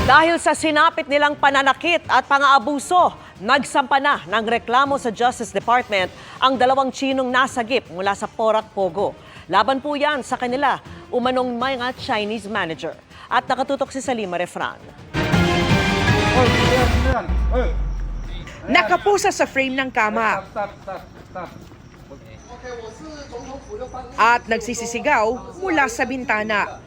Dahil sa sinapit nilang pananakit at pang-aabuso, nagsampa na ng reklamo sa Justice Department ang dalawang Chinong nasagip mula sa Porac, Pogo. Laban po yan sa kanila, umanong mga Chinese manager. At nakatutok si Salima Refran. Nakapusa sa frame ng kama at nagsisisigaw mula sa bintana.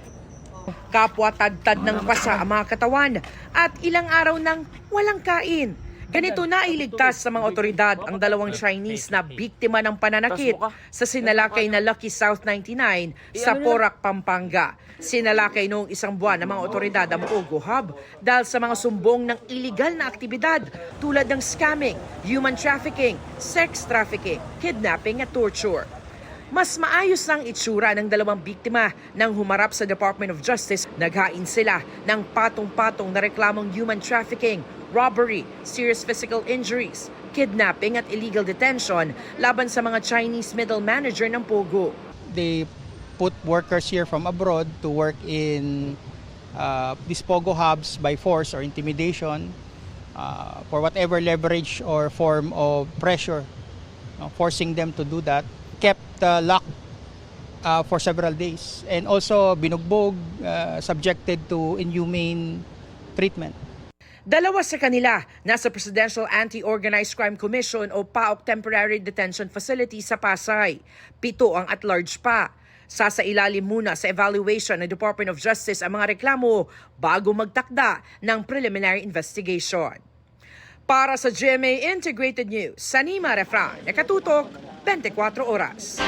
Kapwa tadtad ng pasa ang mga katawan at ilang araw nang walang kain. Ganito na iligtas sa mga otoridad ang dalawang Chinese na biktima ng pananakit sa sinalakay na Lucky South 99 sa Porac, Pampanga. Sinalakay noong isang buwan ng mga otoridad ang Pogo Hub dahil sa mga sumbong ng iligal na aktibidad tulad ng scamming, human trafficking, sex trafficking, kidnapping at torture. Mas maayos ng itsura ng dalawang biktima nang humarap sa Department of Justice. Naghain sila ng patong-patong na reklamong human trafficking, robbery, serious physical injuries, kidnapping at illegal detention laban sa mga Chinese middle manager ng Pogo. They put workers here from abroad to work in these Pogo hubs by force or intimidation for whatever leverage or form of pressure, forcing them to do that. Kept locked for several days and also binugbog, subjected to inhumane treatment. Dalawa sa kanila nasa Presidential Anti-Organized Crime Commission o PAOC Temporary Detention Facility sa Pasay. 7 ang at-large pa. Sasailalim muna sa evaluation ng Department of Justice ang mga reklamo bago magtakda ng preliminary investigation. Para sa GMA Integrated News, Salima Refran, nakatutok 24 oras.